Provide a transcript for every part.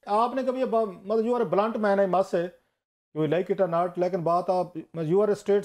आपने कभी मतलब you are blunt man I must say, you like it और नॉट, लेकिन बात आप, यू आर स्ट्रेट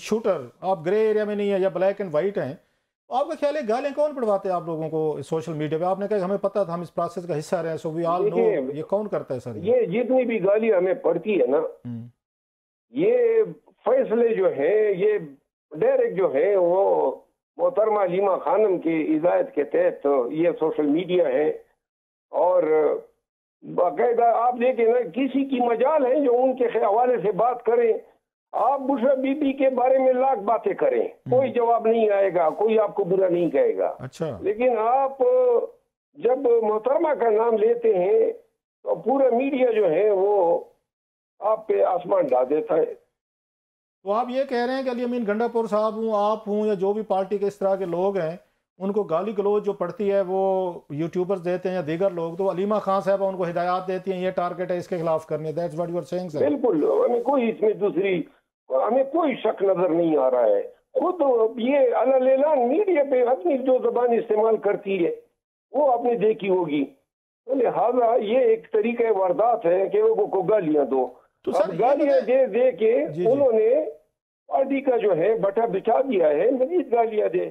शूटर, आप ग्रे एरिया में नहीं है या ब्लैक एंड वाइट हैं। तो आपका ख्याल है गालियाँ कौन पढ़वाते हैं आप लोगों को सोशल मीडिया पे? आपने कहा हमें पता था, हम इस प्रोसेस का हिस्सा रहे हैं, सो वी ऑल नो। देखिए, ये कौन करता है सर ये? ये जितनी भी गाली हमें पड़ती है ना, हम्म। ये फैसले जो है, ये डायरेक्ट जो है वो मोहतरमा हलीमा खानम की हिदायत के तहत तो ये सोशल मीडिया है। और बाकायदा आप देखें ना, किसी की मजाल है जो उनके हवाले से बात करें। आप बुशरा बीबी के बारे में लाख बातें करें, कोई जवाब नहीं आएगा, कोई आपको बुरा नहीं कहेगा। अच्छा। लेकिन आप जब मोहतरमा का नाम लेते हैं तो पूरा मीडिया जो है वो आप पे आसमान डाल देता है। तो आप ये कह रहे हैं कि अली अमीन गंडापुर साहब हूँ, आप हूँ, या जो भी पार्टी के इस तरह के लोग हैं, उनको गाली गलौज जो पड़ती है वो यूट्यूबर्स देते हैं या दीगर लोग, तो अलीमा खान साहब उनको हिदायत देती हैं ये टारगेट है इसके खिलाफ करनी, that's what you are saying sir? बिल्कुल, हमें कोई इसमें दूसरी, हमें कोई शक नजर नहीं आ रहा है। खुद तो ये अलग मीडिया पे अपनी जो जबान इस्तेमाल करती है वो आपने देखी होगी। तो लिहाजा ये एक तरीका वारदात है कि लोगों को गालियां दो। तो अब सर गालियां दे दे के जी जी। उन्होंने पार्टी का जो है बटा बिछा दिया है, मजीद गालियां दे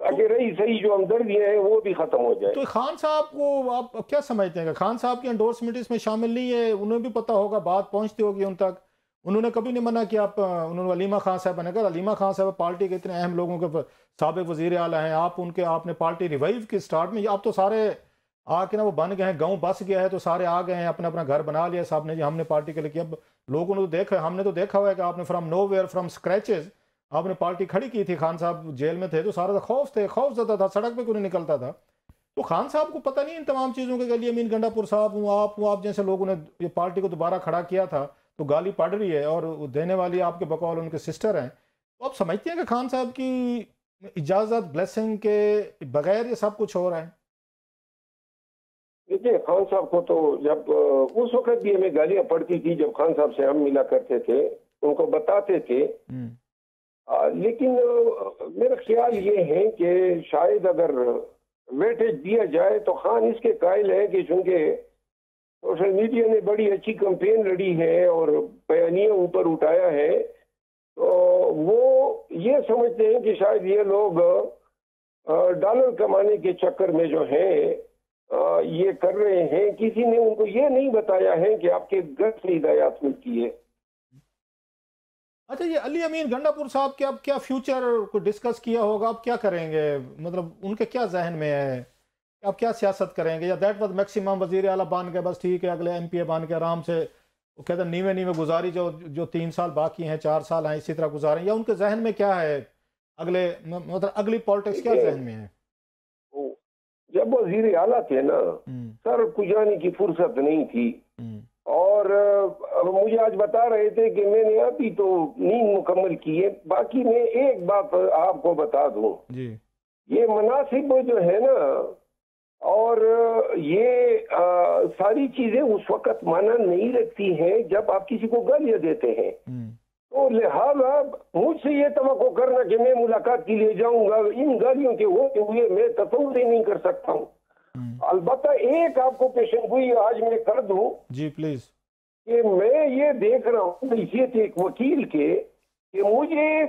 ताकि रही सही जो हमदर्दियां हैं वो भी खत्म हो जाए। तो खान साहब को आप क्या समझते हैं कि खान साहब की एंडोर्समेंट इसमें शामिल नहीं है? उन्हें भी पता होगा, बात पहुंचती होगी उन तक, उन्होंने कभी नहीं मना किया। आप उन्होंने अलीमा खान साहब ने कहा, अलीमा खान साहब पार्टी के इतने अहम लोगों के साबिक वजीर आला हैं, आप उनके, आपने पार्टी रिवाइव की स्टार्ट में, आप तो सारे आके ना वो बन गए हैं, गाँव बस गया है तो सारे आ गए हैं, अपना अपना घर बना लिया साहब ने जी, हमने पार्टी के लिए किया। अब लोगों ने तो देखा, हमने तो देखा हुआ है कि आपने from nowhere, from scratches आपने पार्टी खड़ी की थी। खान साहब जेल में थे तो सारा खौफ थे, खौफ ज़्यादा था, सड़क पे क्यों नहीं निकलता था? तो खान साहब को पता नहीं इन तमाम चीज़ों के? अली अमीन गंडापुर साहब हूँ, आप जैसे लोगों ने ये पार्टी को दोबारा खड़ा किया था, तो गाली पड़ रही है और देने वाली आपके बकौल उनके सिस्टर हैं। तो आप समझते हैं कि खान साहब की इजाज़त, ब्लेसिंग के बगैर ये सब कुछ हो रहा है? देखिए, खान साहब को तो जब उस वक्त भी हमें गालियां पड़ती थी, जब खान साहब से हम मिला करते थे, उनको बताते थे। लेकिन मेरा ख्याल ये है कि शायद अगर वेटेज दिया जाए तो खान इसके कायल है कि चूंकि सोशल मीडिया ने बड़ी अच्छी कैंपेन लड़ी है और बयानियां ऊपर उठाया है, तो वो ये समझते हैं कि शायद ये लोग डॉलर कमाने के चक्कर में जो है ये कर रहे हैं। किसी ने उनको ये नहीं बताया है कि आपके घर से हिदायत मिलती है। अच्छा, ये अली अमीन गंडापुर साहब के अब क्या फ्यूचर को डिस्कस किया होगा? अब क्या करेंगे, मतलब उनके क्या जहन में है, अब क्या सियासत करेंगे? या दैट वाज मैक्सिमम वजीर आला बन के बस ठीक है, अगले एमपीए बन के आराम से वो कहते हैं नीवे नीवे गुजारी, जो जो 3 साल बाकी हैं, 4 साल हैं, इसी तरह गुजारें? या उनके जहन में क्या है अगले, मतलब अगली पॉलिटिक्स क्या जहन में है? जब वजीर आला थे ना, सर कुजाने की फुर्सत नहीं थी। और मुझे आज बता रहे थे कि मैंने अभी तो नींद मुकम्मल की है। बाकी मैं एक बात आपको बता दूं जी, ये मुनासिब जो है ना, और ये सारी चीजें उस वक्त माना नहीं रखती हैं जब आप किसी को गालियां देते हैं। तो लिहाजा मुझसे ये तवक्को करना कि मैं मुलाकात के लिए जाऊंगा, इन गालियों के होते हुए मैं तसव्वुर ही नहीं कर सकता हूँ। अलबत्ता एक आपको पेशेंगोई आज मैं कर दूं जी प्लीज, कि मैं ये देख रहा हूँ हैसियत एक वकील के कि मुझे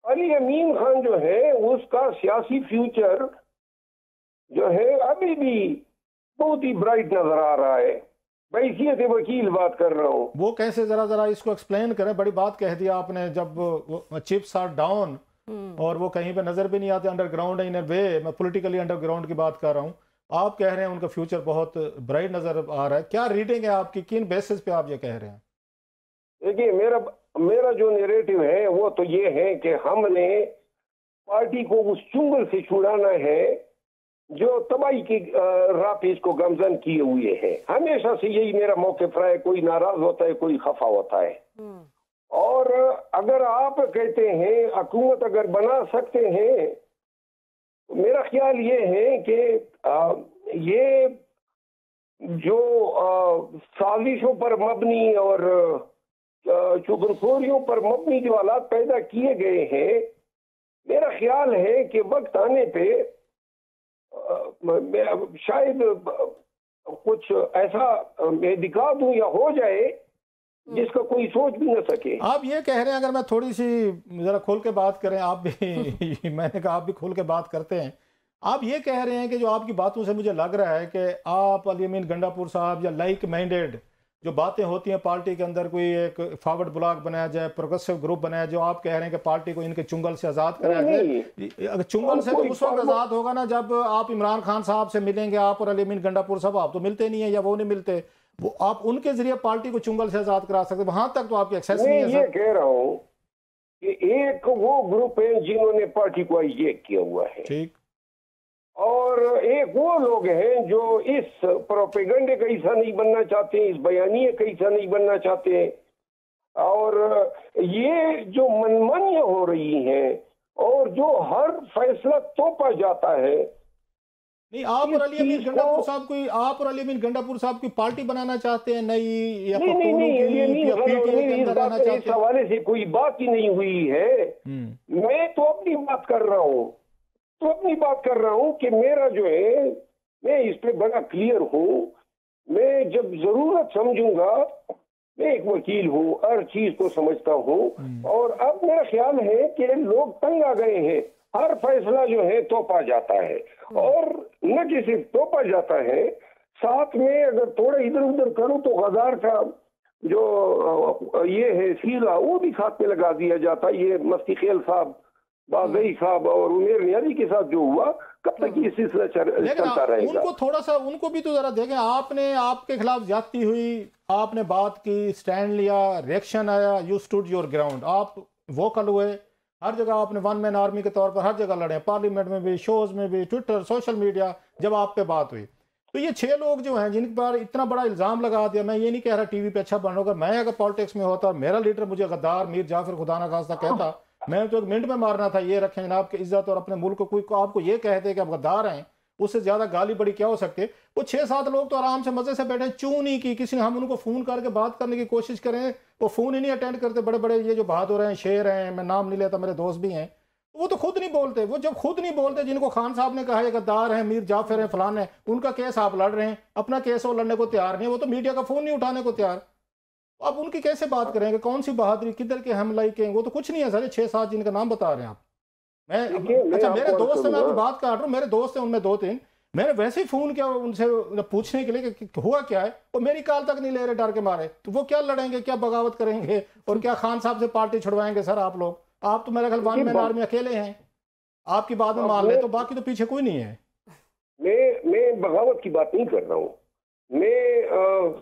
अली अमीन खान जो है उसका सियासी फ्यूचर जो है अभी भी बहुत ही ब्राइट नजर आ रहा है। हैसियत वकील बात कर रहा हूँ। वो कैसे, जरा जरा इसको एक्सप्लेन करें। बड़ी बात कह दिया आपने, जब चिप्स आर डाउन और वो कहीं पे नजर भी नहीं आते, अंडरग्राउंड इन वे, मैं पॉलिटिकली अंडरग्राउंड की बात कर रहा हूँ। आप कह रहे हैं उनका फ्यूचर बहुत ब्राइट नजर आ रहा है, क्या रीडिंग है आपकी, किन बेसिस पे आप ये कह रहे हैं? देखिए, मेरा जो नैरेटिव है वो तो ये है कि हमने पार्टी को उस चुंगल से छुड़ाना है जो तबाही की राह पे इसको गमजन किए हुए है। हमेशा से यही मेरा मौक़िफ़ रहा है। कोई नाराज होता है, कोई खफा होता है। और अगर आप कहते हैं हुकूमत अगर बना सकते हैं, तो मेरा ख्याल ये है कि ये जो साजिशों पर मबनी और चुगलखोरियों पर मबनी जो हालात पैदा किए गए हैं, मेरा ख्याल है कि वक्त आने पे शायद कुछ ऐसा मैं दिखा दूं या हो जाए जिसका कोई सोच भी न सके। आप ये कह रहे हैं, अगर मैं थोड़ी सी जरा खोल के बात करें, आप भी मैंने कहा आप भी खोल के बात करते हैं। आप ये कह रहे हैं कि जो आपकी बातों से मुझे लग रहा है कि आप अली अमीन गंडापुर साहब या लाइक माइंडेड जो बातें होती हैं पार्टी के अंदर, कोई एक फॉरवर्ड ब्लॉक बनाया जाए, प्रोग्रेसिव ग्रुप बनाया, जो आप कह रहे हैं कि पार्टी को इनके चुंगल से आज़ाद कराया जाए। अगर चुंगल से तो उस वक्त आज़ाद होगा ना जब आप इमरान खान साहब से मिलेंगे, आप और अली अमीन गंडापुर साहब। आप तो मिलते नहीं है या वो नहीं मिलते, वो आप उनके जरिए पार्टी को चुंगल से आज़ाद करा सकते, वहां तक तो आपकी एक्सेस नहीं है। मैं ये कह रहा हूँ कि एक वो ग्रुप है जिन्होंने पार्टी को हाईजैक किया हुआ है, ठीक, और एक वो लोग हैं जो इस प्रोपेगेंडे का हिस्सा नहीं बनना चाहते, इस बयानिए का हिस्सा नहीं बनना चाहते। और ये जो मनमानियां हो रही हैं और जो हर फैसला तोपा जाता है। नहीं, आप और अली अमीन गंडापुर साहब कोई, आप और अली अमीन गंडापुर साहब की पार्टी बनाना चाहते हैं नई, या इस हवाले से कोई बात ही नहीं हुई है। मैं तो अपनी बात कर रहा हूँ, कि मेरा जो है, मैं इस पे बड़ा क्लियर हूँ। मैं जब जरूरत समझूंगा, मैं एक वकील हूँ, हर चीज को समझता हूँ। और अब मेरा ख्याल है कि लोग तंग आ गए हैं, हर फैसला जो है तोपा जाता है, और न कि सिर्फ तोपा जाता है, साथ में अगर थोड़ा इधर उधर करूँ तो गद्दार का जो ये है सीला, वो भी साथ में लगा दिया जाता है। ये मफ्ती खेल साहब, बागई साहब और उमेर नियाजी के साथ जो हुआ, कब तक ये सिलसिला चलता रहेगा? उनको थोड़ा सा, उनको भी तो जरा देखें। आपने, आपके खिलाफ ज्यादती हुई, आपने बात की, स्टैंड लिया, रिएक्शन आया, यू स्टूड योर ग्राउंड, आप वोकल हुए, हर जगह आपने वन मैन आर्मी के तौर पर हर जगह लड़े, पार्लियामेंट में भी, शोज में भी, ट्विटर, सोशल मीडिया, जब आप पे बात हुई। तो ये 6 लोग जो हैं जिन पर इतना बड़ा इल्जाम लगा दिया, मैं ये नहीं कह रहा टीवी पे अच्छा बन होगा, मैं अगर पॉलिटिक्स में होता और मेरा लीडर मुझे गद्दार मीर जाफर खुदा ना खास्ता कहता, मैं तो एक मिनट में मारना था। ये रखें जनाब की इज्जत और अपने मुल्क को, कोई को आपको ये कहते कि आप गद्दार हैं, उससे ज्यादा गाली बड़ी क्या हो सकती है। वो 6-7 लोग तो आराम से मजे से बैठे, चूं नहीं की किसी ने। हम उनको फोन करके बात करने की कोशिश करें, वो फोन ही नहीं अटेंड करते। बड़े बड़े ये जो बहादुर हैं, शेर हैं, मैं नाम नहीं लेता, मेरे दोस्त भी हैं, वो तो खुद नहीं बोलते। वो जब खुद नहीं बोलते, जिनको खान साहब ने कहा है गद्दार हैं, मीर जाफर हैं, फलान है, उनका केस आप लड़ रहे हैं, अपना केस वो लड़ने को तैयार नहीं है, वो तो मीडिया का फोन नहीं उठाने को तैयार। आप उनकी कैसे बात करेंगे? कौन सी बहादुरी, किधर के हम लाइक हैं? वो तो कुछ नहीं है सारे 6-7 जिनका नाम बता रहे हैं आप। अच्छा, मेरे दोस्त है, मैं आपकी बात काट रहा हूँ, मेरे दोस्त हैं, उनमें 2-3 मैंने वैसे ही फोन किया उनसे पूछने के लिए कि हुआ क्या है, वो मेरी कॉल तक नहीं ले रहे डर के मारे। तो वो क्या लड़ेंगे, क्या बगावत करेंगे, और क्या खान साहब से पार्टी छुड़वाएंगे? सर आप लोग, आप तो मेरे ख्याल वन मैन आर्मी अकेले हैं, आपकी बात में मान ले, तो बाकी तो पीछे कोई नहीं है। मैं बगावत की बात नहीं कर रहा हूँ, मैं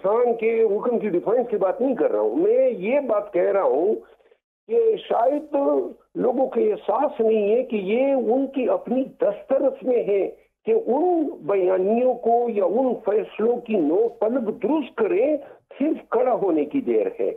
खान के हुक्म की डिफेंस की बात नहीं कर रहा हूँ। मैं ये बात कह रहा हूँ कि शायद लोगों को एहसास नहीं है कि ये उनकी अपनी दस्तरस में है कि उन बयानियों को या उन फैसलों की नोक पलक दुरुस्त करें। सिर्फ खड़ा होने की देर है,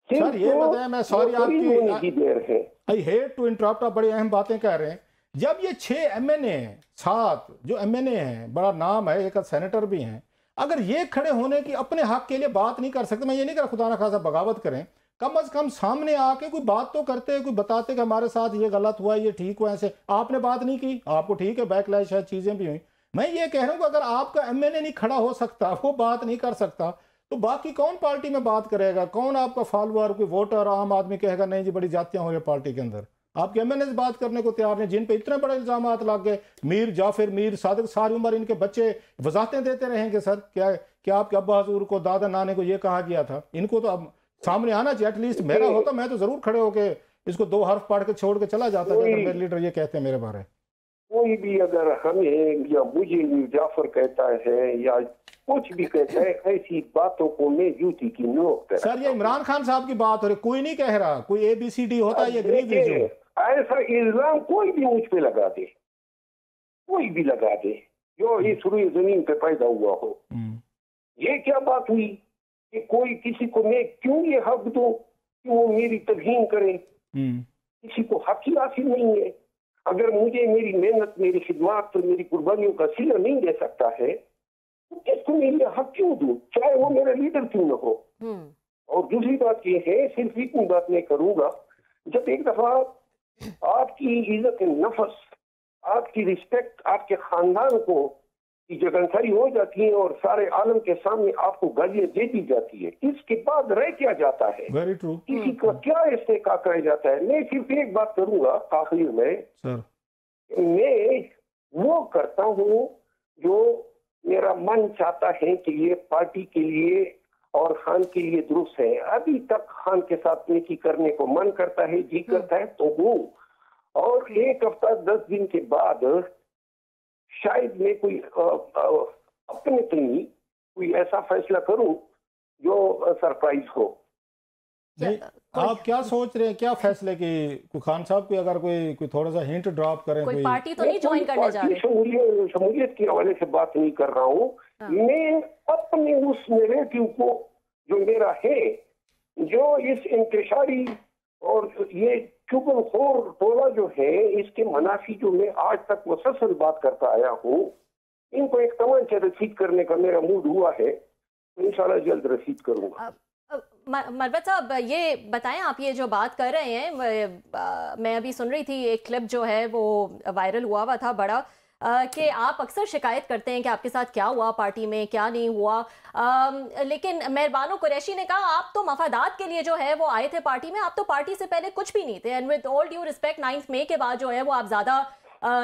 सर ये बताएं, मैं सॉरी आपकी देर है। आई हेट टू इंटरप्ट, आप बड़ी अहम बातें कह रहे हैं। जब ये 6 एमएनए हैं, 7 जो एमएनए हैं, बड़ा नाम है, एक सेनेटर भी हैं, अगर ये खड़े होने की अपने हक के लिए बात नहीं कर सकते, मैं ये नहीं कर खुदा ना खासा बगावत करें, कम अज कम सामने आके कोई बात तो करते, कोई बताते कि हमारे साथ ये गलत हुआ, ये ठीक हुआ। ऐसे आपने बात नहीं की, आपको ठीक है बैकलैश है, चीजें भी हुई। मैं ये कह रहा हूं कि अगर आपका एमएनए नहीं खड़ा हो सकता, वो बात नहीं कर सकता, तो बाकी कौन पार्टी में बात करेगा? कौन आपका फॉलोअर, कोई वोटर, आम आदमी कहेगा नहीं जी बड़ी जातियां हो रही पार्टी के अंदर? आपके एमएनए से बात करने को तैयार नहीं, जिन पे इतने बड़े इल्जाम लग गए, मीर जाफिर, मीर सादिक, सारी उम्र इनके बच्चे वजाहतें देते रहेंगे। सर क्या आपके अब्बा हजूर को, दादा नाने को ये कहा गया था? इनको तो अब सामने आना चाहिए। एटलीस्ट मेरा होता, मैं तो जरूर खड़े होके इसको 2 हर्फ पढ़ के छोड़ के चला जाता कि अगर मेरे लीडर ये कहते हैं मेरे बारे। कोई भी अगर हमें या मुझे जाफर कहता है या कुछ भी कहता है, ऐसी बातों को मैं जूती की नोक पे। सर ये इमरान खान साहब की बात हो रही, कोई नहीं कह रहा, कोई ABCD होता है, ये गरीब ऐसा इल्जाम कोई भी मुझ पे लगा दे, कोई भी लगा दे जो इस रुई जमीन पे पैदा हुआ हो। ये क्या बात हुई कि कोई किसी को मैं क्यों ये हक दूं कि वो मेरी तज़हीन करे? किसी को हक ही हासिल नहीं है। अगर मुझे मेरी मेहनत, मेरी खिदमत, मेरी कुर्बानियों का सिला नहीं दे सकता है, तो किसको मेरे हक क्यों दूं, चाहे वो मेरा लीडर क्यों न हो। और दूसरी बात ये है, सिर्फ इतनी बात मैं करूंगा, जब एक दफा आपकी इज्जत नफस, आपकी रिस्पेक्ट, आपके खानदान को की जगनसारी हो जाती है और सारे आलम के सामने आपको गालियां दे दी जाती है, इसके बाद रह क्या जाता है? Very true. किसी का क्या इससे का कहा जाता है? मैं सिर्फ एक बात करूंगा आखिर में सर, मैं वो करता हूँ जो मेरा मन चाहता है कि ये पार्टी के लिए और खान के लिए दुरुस्त है। अभी तक खान के साथ नेकी करने को मन करता है, जी करता है तो हूँ, और एक हफ्ता 10 दिन के बाद शायद मैं कोई अपने लिए कोई ऐसा फैसला करूं जो सरप्राइज हो। नहीं, आप क्या सोच रहे हैं, क्या फैसले की? कोई खान साहब की अगर कोई थोड़ा सा हिंट ड्रॉप करें, कोई पार्टी तो नहीं ज्वाइन करने जा रहे? शमूलियत के हवाले से बात नहीं कर रहा हूँ। मैं अपने उस नैरेटिव को जो मेरा है, जो इस इंतशारी और ये चुगलखोर टोला जो है, इसके मनाफी जो मैं आज तक मुसलसल बात करता आया हूँ, इनको एक तमांचा रसीद करने का मेरा मूड हुआ है, तो इंशाल्लाह जल्द रसीद करूंगा। मरवत साहब, ये बताएं, आप ये जो बात कर रहे हैं, मैं अभी सुन रही थी, एक क्लिप जो है वो वायरल हुआ था बड़ा, कि आप अक्सर शिकायत करते हैं कि आपके साथ क्या हुआ पार्टी में, क्या नहीं हुआ, लेकिन मेहरबानो कुरैशी ने कहा आप तो मफादात के लिए जो है वो आए थे पार्टी में, आप तो पार्टी से पहले कुछ भी नहीं थे। And with all due respect, 9 मई के बाद जो है वो आप ज़्यादा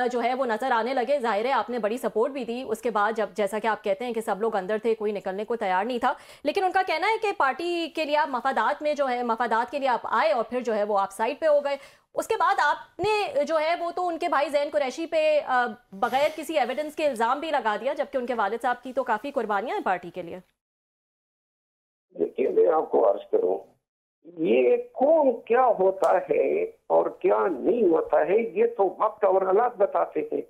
जो है वो नजर आने लगे। जाहिर है आपने बड़ी सपोर्ट भी दी उसके बाद, जब जैसा कि आप कहते हैं कि सब लोग अंदर थे, कोई निकलने को तैयार नहीं था, लेकिन उनका कहना है कि पार्टी के लिए आप मफादात में जो है, मफादात के लिए आप आए और फिर जो है वो आप साइड पे हो गए। उसके बाद आपने जो है वो तो उनके भाई ज़ैन कुरैशी पे बगैर किसी एविडेंस के इल्ज़ाम भी लगा दिया, जबकि उनके वालिद साहब की तो काफ़ी कुर्बानियां हैं पार्टी के लिए। देखिए, मैं आपको अर्ज करूं, ये कौन क्या होता है और क्या नहीं होता है, ये तो वक्त और हालात बताते हैं।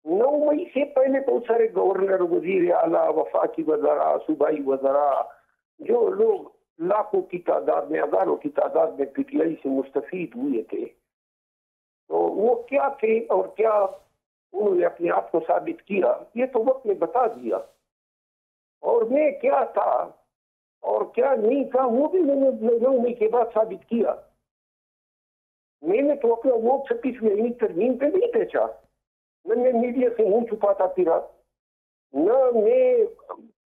9 मई से पहले बहुत सारे गवर्नर, वजीर आला, वफाकी वज़रा, सूबाई वज़रा, जो लोग लाखों की तादाद में, हजारों की तादाद में पीटीआई से मुस्तफीद हुए थे, तो वो क्या थे और क्या उन्होंने अपने आप को साबित किया, ये तो वक्त ने बता दिया। और मैं क्या था और क्या नहीं था, वो भी मैंने 9 मई के बाद साबित किया। मैंने तो अपना वो 36वीं तरमीम पे नहीं बेचा, न मैं मीडिया से मुंह छुपाता फिरा, न मैं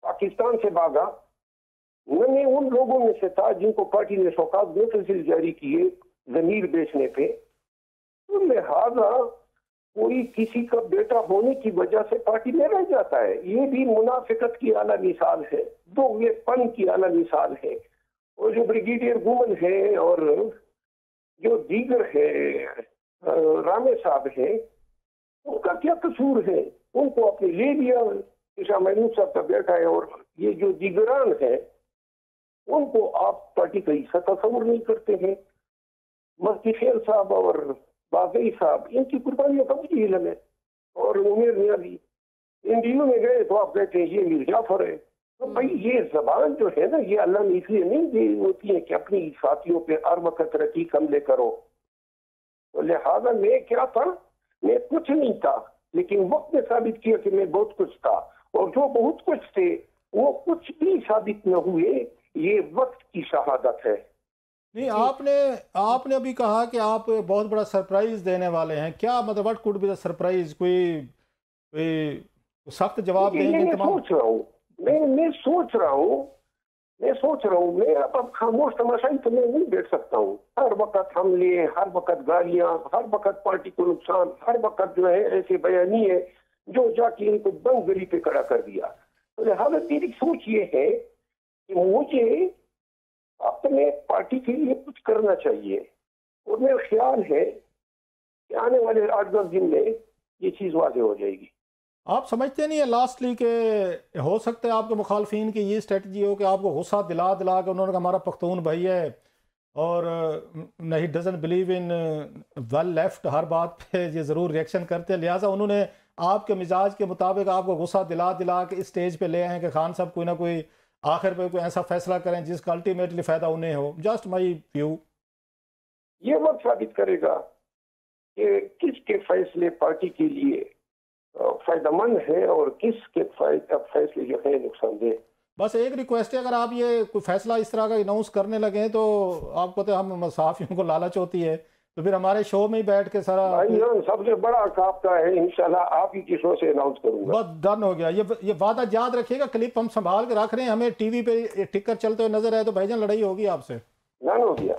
पाकिस्तान से भागा, न मैं उन लोगों में से था जिनको पार्टी ने शौकात नोटिस जारी किए जमीर बेचने पे। तो लिहाजा कोई किसी का बेटा होने की वजह से पार्टी में रह जाता है, ये भी मुनाफिकत की आला मिसाल है, दोगलेपन की आला मिसाल है। और जो ब्रिगेडियर गुमन है और जो दीगर है, रामे साहब है, उनका क्या कसूर है? उनको आपने ले लिया, शाह महमूद साहब का बेटा है, और ये जो दीगरान है उनको आप पार्टी का हिस्सा तस्वुर नहीं करते हैं। मफ्ती खेल साहब और बागई साहब, इनकी कुर्बानियों का मुझे इल्म है। और उमेर नियाजी एनडीयू में गए तो आप कहते हैं ये मीर जाफर है। तो भाई ये जबान जो है ना, ये अल्लाह ने इसलिए नहीं दी होती है कि अपनी साथियों पे हर वक्त रकीक हमले करो। तो लिहाजा मैं क्या था, मैं कुछ नहीं था, लेकिन वक्त ने साबित किया कि मैं बहुत कुछ था, और जो बहुत कुछ थे वो कुछ भी साबित न हुए, ये वक्त की शहादत है। नहीं, आपने अभी कहा कि आप बहुत बड़ा सरप्राइज देने वाले हैं, क्या मतलब what could be the surprise? कोई सख्त जवाब देंगे? मैं सोच रहा हूँ मैं अब खामोश तमाशाई तो मैं नहीं बैठ सकता हूँ। हर वक्त हमले, हर वक्त गालियां, हर वक्त पार्टी को नुकसान, हर वक्त जो है ऐसे बयानी है जो जाके इनको बंगरी पे खड़ा कर दिया। तो लिहाजा मेरी सोच ये है कि मुझे अपने पार्टी के लिए कुछ करना चाहिए, और मेरा ख्याल है कि आने वाले 8-10 दिन में ये चीज़ वाज़ेह हो जाएगी। आप समझते नहीं है लास्टली के हो सकता है आपके मुखालफिन की ये स्ट्रेटजी हो कि आपको गुस्सा दिला दिला के उन्होंने कहा हमारा पख्तून भाई है और नहीं doesn't believe in well left, हर बात पे ये ज़रूर रिएक्शन करते हैं, लिहाजा उन्होंने आपके मिजाज के मुताबिक आपको गुस्सा दिला दिला के इस स्टेज पे ले आए कि खान साहब कोई ना कोई आखिर पे कोई ऐसा फैसला करें जिसका अल्टीमेटली फ़ायदा उन्हें हो। Just my view. ये वक्त साबित करेगा कि किसके फैसले पार्टी के लिए फायदेमंद है और किसके फैसले जो है नुकसानदेह। बस एक रिक्वेस्ट है, अगर आप ये कोई फैसला इस तरह का अनाउंस करने लगे तो आपको तो हम सहाफ़ियों को लालच होती है, तो फिर हमारे शो में ही बैठ के सारा भाईजान सबसे बड़ा काम का है, इंशाल्लाह आप ही की शो से अनाउंस करूंगा। बहुत डन हो गया। ये वादा याद रखिएगा, क्लिप हम संभाल के रख रहे हैं, हमें टिकर चलते हुए नजर आए तो भाईजान लड़ाई होगी आपसे। डन हो गया।